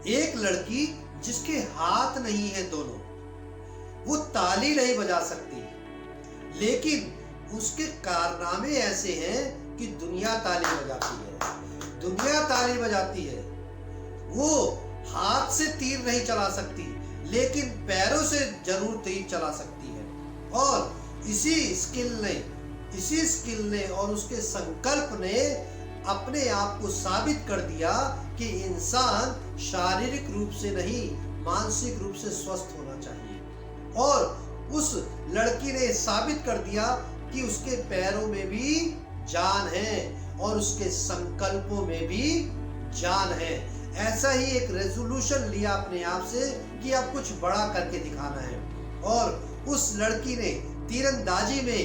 एक लड़की जिसके हाथ नहीं है दोनों, वो ताली नहीं बजा सकती, लेकिन उसके कारनामे ऐसे हैं कि दुनिया ताली बजाती है, दुनिया ताली बजाती है। वो हाथ से तीर नहीं चला सकती, लेकिन पैरों से जरूर तीर चला सकती है। और इसी स्किल ने और उसके संकल्प ने अपने आप को साबित कर दिया कि इंसान शारीरिक रूप से नहीं, मानसिक रूप से स्वस्थ होना चाहिए। और उस लड़की ने साबित कर दिया कि उसके पैरों में भी जान है और उसके संकल्पों में भी जान है। ऐसा ही एक रेजोल्यूशन लिया अपने आप से कि अब कुछ बड़ा करके दिखाना है। और उस लड़की ने तीरंदाजी में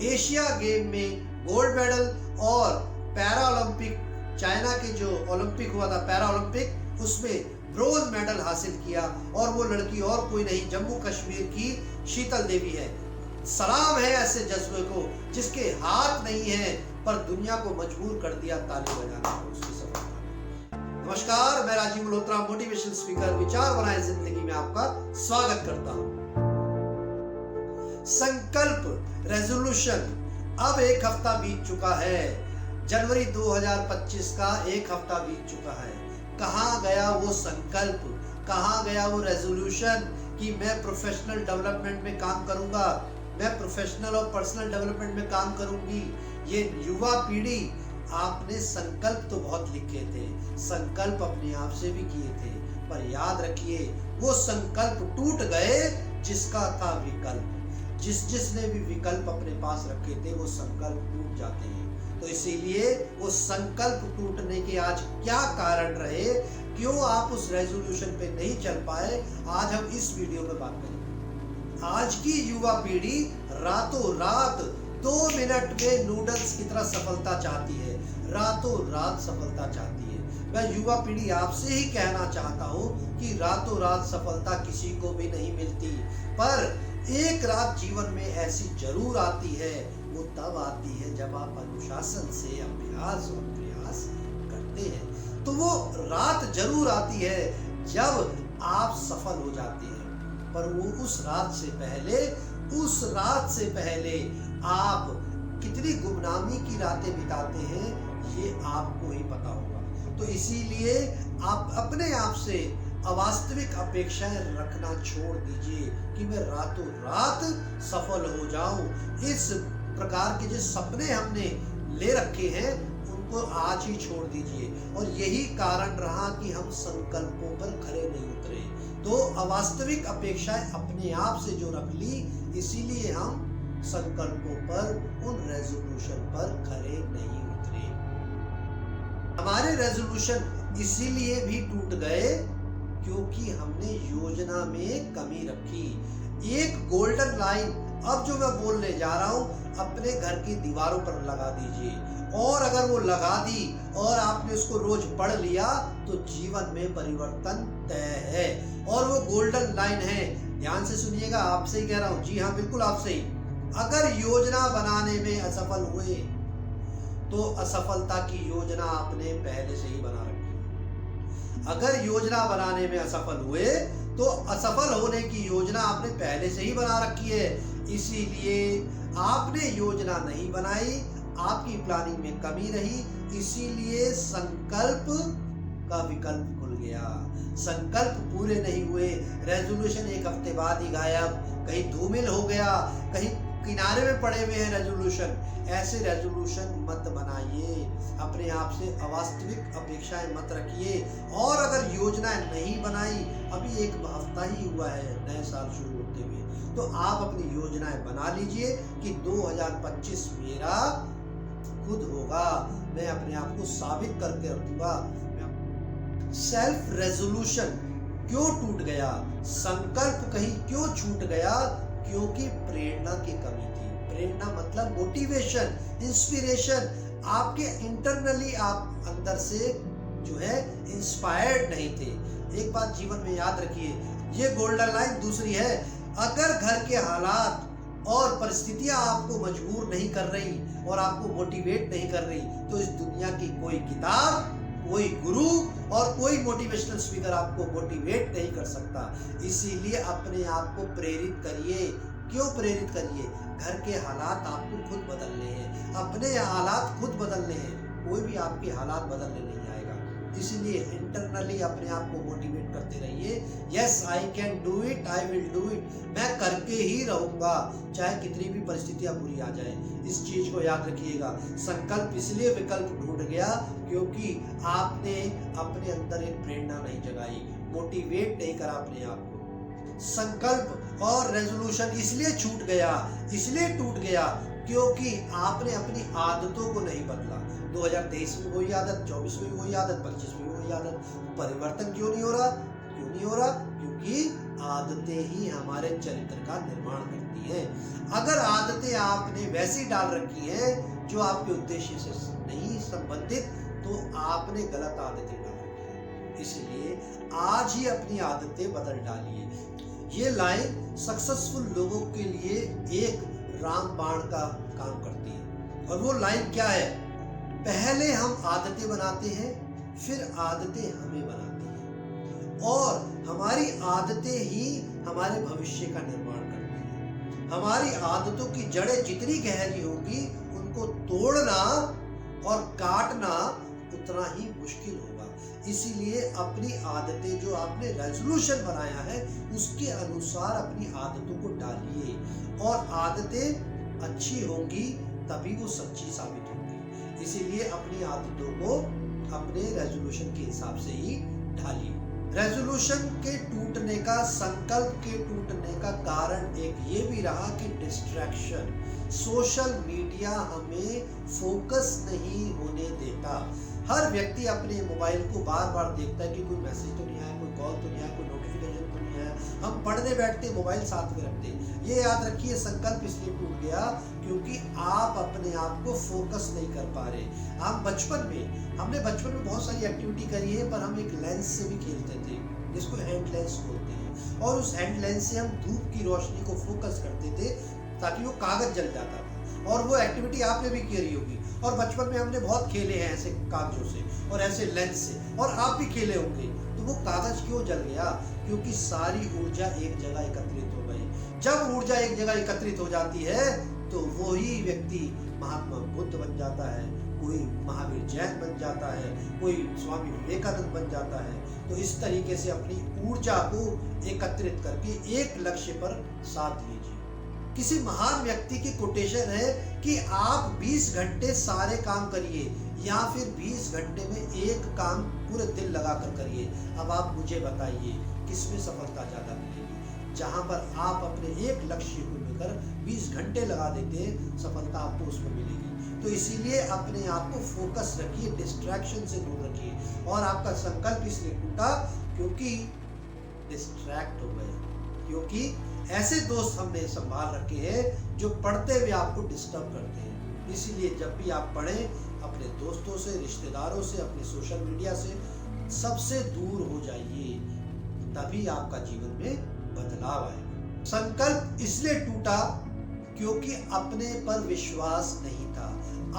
एशिया गेम में गोल्ड मेडल और पैरा ओलंपिक, चाइना के जो ओलंपिक हुआ था पैरा ओलंपिक, उसमें ब्रोंज मेडल हासिल किया। और वो लड़की और कोई नहीं, जम्मू कश्मीर की शीतल देवी है। सलाम है ऐसे जज्बे को जिसके हाथ नहीं है पर दुनिया को मजबूर कर दिया ताली बजाने को उसकी सफलता। नमस्कार, मैं राजीव मल्होत्रा, मोटिवेशनल स्पीकर, विचार बनाए जिंदगी में आपका स्वागत करता हूं। संकल्प, रेजोल्यूशन। अब एक हफ्ता बीत चुका है, जनवरी 2025 का एक हफ्ता बीत चुका है। कहाँ गया वो संकल्प, कहाँ गया वो रेजोल्यूशन कि मैं प्रोफेशनल डेवलपमेंट में काम करूंगा, मैं प्रोफेशनल और पर्सनल डेवलपमेंट में काम करूंगी। ये युवा पीढ़ी, आपने संकल्प तो बहुत लिखे थे, संकल्प अपने आप से भी किए थे, पर याद रखिए वो संकल्प टूट गए जिसका था विकल्प। जिसने भी विकल्प अपने पास रखे थे वो संकल्प टूट जाते हैं। तो इसीलिए वो संकल्प टूटने के आज क्या कारण रहे, क्यों आप उस रेजोल्यूशन पे नहीं चल पाए, आज हम इस वीडियो में बात करेंगे। आज की युवा पीढ़ी रातों रात 2 मिनट में नूडल्स की तरह सफलता चाहती है, रातों रात सफलता चाहती है। मैं युवा पीढ़ी आपसे ही कहना चाहता हूँ कि रातों रात सफलता किसी को भी नहीं मिलती, पर एक रात जीवन में ऐसी जरूर आती है। वो तब आती है जब आप अनुशासन से अभ्यास और प्रयास करते हैं। तो वो रात जरूर आती है जब आप सफल हो जाते हैं, पर वो उस रात से पहले आप कितनी गुमनामी की रातें बिताते हैं ये आपको ही पता होगा। तो इसीलिए आप अपने आप से अवास्तविक अपेक्षाएं रखना छोड़ दीजिए कि मैं रातों रात सफल हो जाऊं। इस प्रकार के जो सपने हमने ले रखे हैं उनको आज ही छोड़ दीजिए। और यही कारण रहा कि हम संकल्पों पर खरे नहीं उतरे। तो अवास्तविक अपेक्षाएं अपने आप से जो रख ली, इसीलिए हम संकल्पों पर, उन रेजोल्यूशन पर खरे नहीं उतरे। हमारे रेजोल्यूशन इसीलिए भी टूट गए क्योंकि हमने योजना में कमी रखी। एक गोल्डन लाइन अब जो मैं बोलने जा रहा हूं अपने घर की दीवारों पर लगा दीजिए, और अगर वो लगा दी और आपने उसको रोज पढ़ लिया तो जीवन में परिवर्तन तय है। और वो गोल्डन लाइन है, ध्यान से सुनिएगा, आपसे ही कह रहा हूं, जी हाँ बिल्कुल आपसे ही। अगर योजना बनाने में असफल हुए तो असफलता की योजना आपने पहले से ही बना रखी है। अगर योजना बनाने में असफल हुए तो असफल होने की योजना आपने पहले से ही बना रखी है। इसीलिए आपने योजना नहीं बनाई, आपकी प्लानिंग में कमी रही, इसीलिए संकल्प का विकल्प खुल गया। संकल्प पूरे नहीं हुए, रेजोल्यूशन एक हफ्ते बाद ही गायब, कहीं धूमिल हो गया, कहीं किनारे में पड़े हुए हैं रेजोल्यूशन। ऐसे रेजोल्यूशन मत बनाइए, अपने आप से अवास्तविक अपेक्षाएं मत रखिए। और अगर योजनाएं नहीं बनाई, अभी एक हफ्ता ही हुआ है नए साल शुरू होते हुए, तो आप अपनी योजनाएं बना लीजिए कि 2025 मेरा खुद होगा, मैं अपने आप को साबित करके रखूंगा। सेल्फ रेजोल्यूशन क्यों टूट गया, संकल्प कहीं क्यों छूट गया? क्योंकि प्रेरणा की कमी थी। प्रेरणा मतलब मोटिवेशन, इंस्पिरेशन। आपके इंटरनली आप अंदर से जो है इंस्पायर्ड नहीं थे। एक बात जीवन में याद रखिए, ये गोल्डन लाइन दूसरी है, अगर घर के हालात और परिस्थितियां आपको मजबूर नहीं कर रही और आपको मोटिवेट नहीं कर रही, तो इस दुनिया की कोई किताब, कोई गुरु और कोई मोटिवेशनल स्पीकर आपको मोटिवेट नहीं कर सकता। इसीलिए अपने आप को प्रेरित करिए। क्यों प्रेरित करिए? घर के हालात आपको खुद बदलने हैं, अपने हालात खुद बदलने हैं, कोई भी आपके हालात बदलने नहीं आएगा। इसीलिए इंटरनली अपने आप को मोटिवेट करते रहिए। Yes I can do it, I will do it, मैं करके ही रहूंगा, चाहे कितनी भी परिस्थितियां बुरी आ जाए। इस चीज को याद रखिएगा। संकल्प इसलिए विकल्प ढूंढ गया क्योंकि आपने अपने अंदर एक प्रेरणा नहीं जगाई, मोटिवेट नहीं करा अपने आप को। संकल्प और रेजोल्यूशन इसलिए छूट गया, इसलिए टूट गया क्योंकि आपने अपनी आदतों को नहीं बदला। 2023 में वही आदत, 24 में वही आदत, 25 में वही आदत। परिवर्तन क्यों नहीं हो रहा? क्यों नहीं हो रहा? क्योंकि आदतें ही हमारे चरित्र का निर्माण करती हैं। अगर आदतें आपने वैसी डाल रखी हैं जो आपके उद्देश्य से नहीं संबंधित, तो आपने गलत आदतें डाल रखी हैं। इसलिए आज ही अपनी आदतें बदल डालिए। ये लाइन सक्सेसफुल लोगों के लिए एक रामबाण का काम करती है। और वो लाइन क्या है? पहले हम आदतें बनाते हैं, फिर आदतें हमें बनाती हैं, और हमारी आदतें ही हमारे भविष्य का निर्माण करती हैं। हमारी आदतों की जड़ें जितनी गहरी होंगी, उनको तोड़ना और काटना उतना ही मुश्किल होगा। इसीलिए अपनी आदतें, जो आपने रेजोल्यूशन बनाया है, उसके अनुसार अपनी आदतों को डालिए, और आदतें अच्छी होंगी तभी वो सच्ची साबित होंगी। इसीलिए अपनी आदतों को अपने रेजोल्यूशन के हिसाब से ही ढालिए। रेजोल्यूशन के टूटने का, संकल्प के टूटने का कारण एक ये भी रहा कि डिस्ट्रैक्शन, सोशल मीडिया हमें फोकस नहीं होने देता। हर व्यक्ति अपने मोबाइल को बार बार देखता है कि कोई मैसेज तो नहीं आया, कोई कॉल तो नहीं आया, कोई नोटिफिकेशन तो नहीं आया। हम पढ़ने बैठते, मोबाइल साथ में रखते। ये याद रखिए, संकल्प इसलिए टूट गया क्योंकि आप अपने आप को फोकस नहीं कर पा रहे। हम हमने बचपन में बहुत सारी एक्टिविटी करी है, पर हम एक लेंस से भी खेलते थे, जिसको हैंड लेंस बोलते हैं, और उस हैंड लेंस से हम धूप की रोशनी को फोकस करते थे ताकि वो कागज जल जाता था। और वो एक्टिविटी आपने भी करी होगी। और बचपन में हमने बहुत खेले हैं ऐसे कागजों से और ऐसे लेंस से, और आप भी खेले होंगे। तो वो कागज क्यों जल गया? क्योंकि सारी ऊर्जा एक जगह एकत्रित हो गई। जब ऊर्जा एक जगह एकत्रित हो जाती है तो वही व्यक्ति महात्मा बुद्ध बन जाता है, कोई महावीर जैन बन जाता है, कोई स्वामी विवेकानंद बन जाता है। तो इस तरीके से अपनी ऊर्जा को एकत्रित करके एक लक्ष्य पर साध लीजिए। किसी महान व्यक्ति की कोटेशन है कि आप 20 घंटे सारे काम करिए, या फिर 20 घंटे में एक काम पूरे दिल लगाकर करिए। अब आप मुझे बताइए किसमें सफलता ज्यादा मिलेगी? जहां पर आप अपने एक लक्ष्य को लेकर 20 घंटे लगा देते हैं, सफलता आपको उसमें मिलेगी। तो इसीलिए अपने आप को फोकस रखिए, डिस्ट्रैक्शन से दूर रखिए। और आपका संकल्प इसलिए टूटा क्योंकि डिस्ट्रैक्ट हो गए, क्योंकि ऐसे दोस्त हमने संभाल रखे हैं जो पढ़ते हुए आपको डिस्टर्ब करते हैं। इसीलिए जब भी आप पढ़ें, अपने दोस्तों से, रिश्तेदारों से, अपने सोशल मीडिया से, सबसे दूर हो जाइए, तभी आपका जीवन में बदलाव आएगा। संकल्प इसलिए टूटा क्योंकि अपने पर विश्वास नहीं था,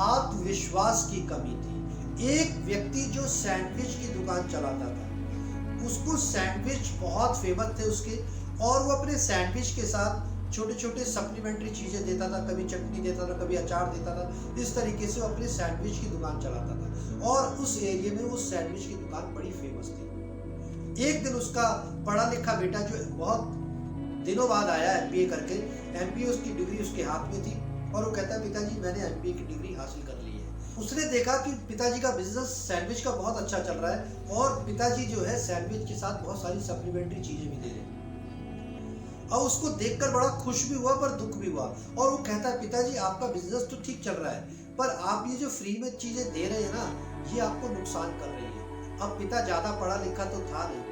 आत्मविश्वास की कमी थी। एक व्यक्ति जो सैंडविच की दुकान चलाता था, उसको सैंडविच बहुत फेमस थे उसके, और वो अपने सैंडविच के साथ छोटे छोटे सप्लीमेंट्री चीजें देता था, कभी चटनी देता था, कभी अचार देता था। इस तरीके से वो अपने सैंडविच की दुकान चलाता था, और उस एरिया में वो सैंडविच की दुकान बड़ी फेमस थी। एक दिन उसका पढ़ा लिखा बेटा, जो बहुत दिनों बाद आया एमबीए करके, एमबीए उसकी डिग्री उसके हाथ में थी, और वो कहता है पिताजी मैंने एमबीए की डिग्री हासिल कर ली है। उसने देखा कि पिताजी का बिजनेस सैंडविच का बहुत अच्छा चल रहा है, और पिताजी जो है सैंडविच के साथ बहुत सारी सप्लीमेंट्री चीजें भी दे रहे हैं। और उसको देखकर बड़ा खुश भी हुआ पर दुख भी हुआ, और वो कहता है पिताजी आपका बिजनेस तो ठीक चल रहा है, पर आप ये जो फ्री में चीजें दे रहे हैं ना, ये आपको नुकसान कर रही है। अब पिता ज्यादा पढ़ा लिखा तो था नहीं।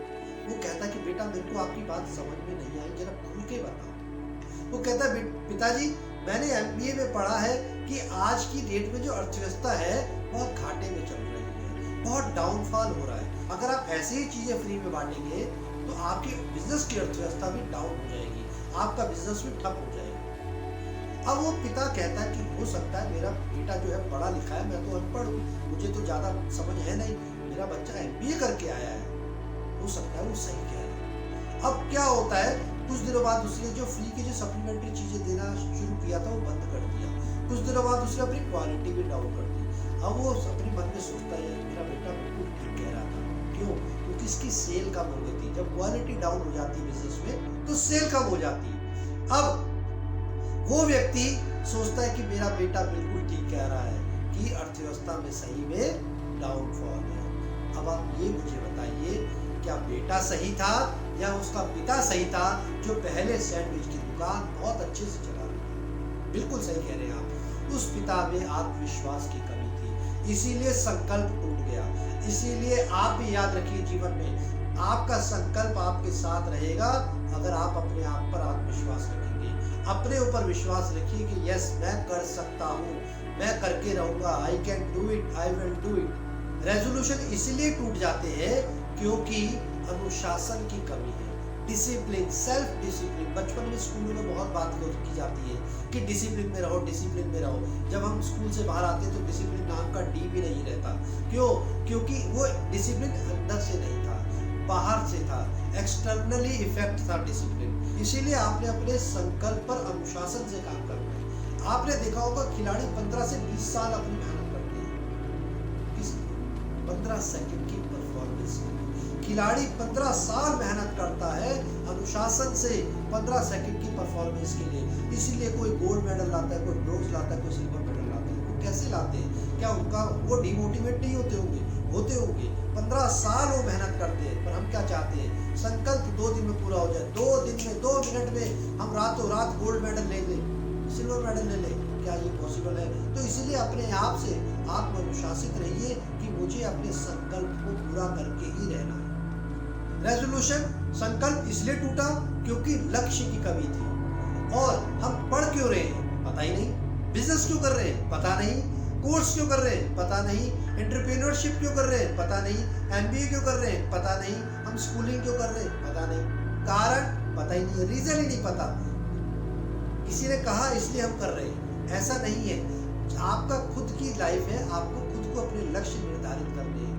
वो कहता कि बेटा मेरे को आपकी बात समझ में नहीं आई, जरा खुल के बताओ। वो कहता है पिताजी मैंने एमबीए में पढ़ा है कि आज की डेट में जो अर्थव्यवस्था है बहुत घाटे में चल रही है, बहुत डाउनफॉल हो रहा है। अगर आप ऐसी ही चीजें फ्री में बांटेंगे तो आपकी बिजनेस की अर्थव्यवस्था भी डाउन हो जाएगी, आपका बिजनेस भी ठप हो जाएगा। अब वो पिता कहता है कि हो सकता है मेरा बेटा जो है पढ़ा लिखा है, मैं तो अनपढ़ हूँ, मुझे तो ज्यादा समझ है नहीं, मेरा बच्चा एमबीए करके आया है, हो सकता है वो सही कह रहा है। अब क्या होता है, कुछ दिनों बाद उसने जो फ्री की जो सप्लीमेंट्री चीजें देना शुरू किया था वो बंद कर दिया। कुछ दिनों बाद उसने अपनी क्वालिटी भी डाउन कर दी। अब वो अपने मन में सोचता है मेरा बेटा बिल्कुल ठीक कह रहा था। क्यों? क्योंकि इसकी सेल कम हो गई थी। जब क्वालिटी डाउन हो जाती है बिजनेस में तो सेल कम हो जाती है। अब वो व्यक्ति सोचता है कि मेरा बेटा बिल्कुल ठीक कह रहा है कि अर्थव्यवस्था में सही में डाउनफॉल है। अब आप ये मुझे बताइए, क्या बेटा सही था या उसका पिता सही था जो पहले सैंडविच की दुकान बहुत अच्छे से चला रहा था? बिल्कुल सही कह रहे हैं आप। उस पिता में आत्मविश्वास की कमी थी, इसीलिए संकल्प टूट गया। इसीलिए आप भी याद रखिए, जीवन में आपका संकल्प आपके साथ रहेगा अगर आप अपने आप पर आत्मविश्वास रखेंगे। अपने ऊपर विश्वास रखिए कि यस, मैं कर सकता हूँ, मैं करके रहूंगा, I can do it, I will do it. Resolution इसलिए टूट जाते हैं क्योंकि अनुशासन की कमी है, डिसिप्लिन, सेल्फ डिसिप्लिन। बचपन में स्कूलों में बहुत बात की जाती है कि डिसिप्लिन में रहो, डिसिप्लिन में रहो। जब हम स्कूल से बाहर आते हैं तो डिसिप्लिन नाम का डी भी नहीं रहता। क्यों? क्योंकि वो डिसिप्लिन अंदर से नहीं था, बाहर से था, एक्सटर्नली इफेक्ट था डिसिप्लिन। इसीलिए आपने अपने संकल्प पर अनुशासन से काम करना है। आपने देखा होगा खिलाड़ी 15 से 20 साल अपनी मेहनत करते हैं, किस 15 सेकंड की परफॉर्मेंस। खिलाड़ी 15 साल मेहनत करता है अनुशासन से 15 सेकंड की परफॉर्मेंस के लिए। इसीलिए कोई गोल्ड मेडल लाता है, कोई ब्रोंज लाता है, कोई सिल्वर मेडल लाता है। वो कैसे लाते हैं? क्या उनका वो डिमोटिवेट नहीं होते होंगे? होते होंगे। 15 साल वो मेहनत करते हैं। पर हम क्या चाहते हैं? संकल्प 2 दिन में पूरा हो जाए, 2 दिन में, 2 मिनट में हम रातों रात गोल्ड मेडल ले लें, सिल्वर मेडल ले लें। क्या ये पॉसिबल है? तो इसीलिए अपने आप से आत्म अनुशासित रहिए कि मुझे अपने संकल्प को पूरा करके ही रहना है। रेजोल्यूशन, संकल्प इसलिए टूटा क्योंकि लक्ष्य की कमी थी। और हम पढ़ क्यों रहे हैं? पता ही नहीं। बिजनेस क्यों कर रहे हैं? पता नहीं। कोर्स क्यों कर रहे हैं? पता नहीं। एंटरप्रेन्योरशिप क्यों कर रहे हैं? पता नहीं। एमबीए क्यों कर रहे हैं? पता नहीं। हम स्कूलिंग क्यों कर रहे हैं? पता नहीं। कारण पता ही नहीं है, रीजन ही नहीं पता। किसी ने कहा इसलिए हम कर रहे हैं, ऐसा नहीं है। आपका खुद की लाइफ है, आपको खुद को अपने लक्ष्य निर्धारित करने हैं।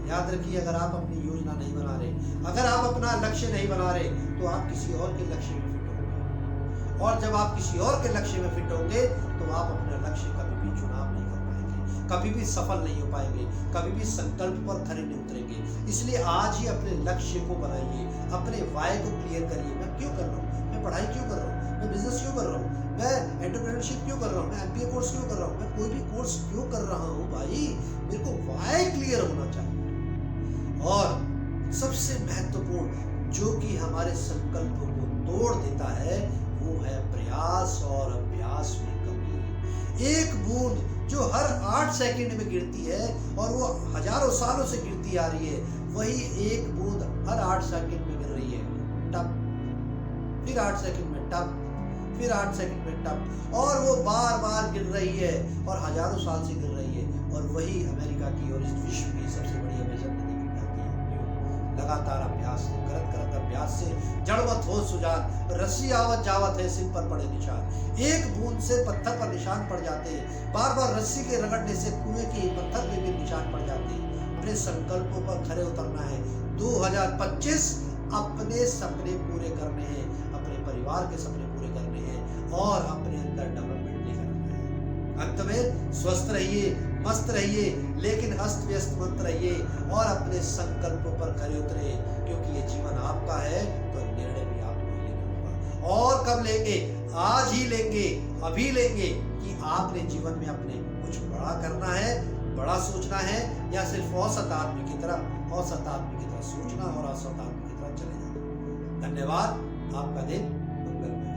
याद रखिए, अगर आप अपनी योजना नहीं बना रहे, अगर आप अपना लक्ष्य नहीं बना रहे, तो आप किसी और के लक्ष्य में फिट होंगे। और जब आप किसी और के लक्ष्य में फिट होंगे तो आप अपना लक्ष्य कभी भी चुनाव नहीं कर पाएंगे, कभी भी सफल नहीं हो पाएंगे, कभी भी संकल्प पर खरे नहीं उतरेंगे। इसलिए आज ही अपने लक्ष्य को बनाइए, अपने वाय को क्लियर करिए। मैं क्यों कर रहा हूँ? मैं पढ़ाई क्यों कर रहा हूँ? मैं बिजनेस क्यों कर रहा हूँ? मैं एंटरप्रेन्योरशिप क्यों कर रहा हूँ? मैं एमबीए कोर्स क्यों कर रहा हूँ? मैं कोई भी कोर्स क्यों कर रहा हूँ? भाई, मेरे को वाय क्लियर होना चाहिए। और सबसे महत्वपूर्ण जो कि हमारे संकल्पों को तोड़ देता है वो है प्रयास और अभ्यास में कमी। एक बूंद जो हर 8 सेकंड में गिरती है और वो हजारों सालों से गिरती आ रही है, वही एक बूंद हर 8 सेकंड में गिर रही है। टप, फिर 8 सेकंड में टप, फिर 8 सेकंड में टप, और वो बार बार गिर रही है और हजारों साल से गिर रही है। और वही अमेरिका की और इस विश्व की सबसे बड़ी अमेजन नदी बन जाती है। लगातार अभ्यास से, करत करत अभ्यास से जड़वत हो सुजान, रस्सी आवत जावत है सिर पर पड़े निशान। एक बूंद से पत्थर पर निशान पड़ जाते हैं, बार बार रस्सी के रगड़ने से कुएं के पत्थर पे भी निशान पड़ जाते हैं। अपने संकल्पों पर खरे उतरना है। 2025 अपने सपने पूरे करने हैं, अपने परिवार के सपने पूरे करने हैं और अपने अंदर डेवलपमेंट लेकर आना है। अंत में स्वस्थ रहिए, मस्त रहिए, लेकिन अस्त व्यस्त मत रहिए और अपने संकल्पों पर खरे उतरे, क्योंकि ये जीवन आपका है तो निर्णय भी आपको ही लेना होगा। और कब लेंगे? आज ही लेंगे, अभी लेंगे कि आपने जीवन में अपने कुछ बड़ा करना है, बड़ा सोचना है, या सिर्फ औसत आदमी की तरह सोचना और औसत आदमी की तरह चले जाना। धन्यवाद। आपका दिन मंगलमय।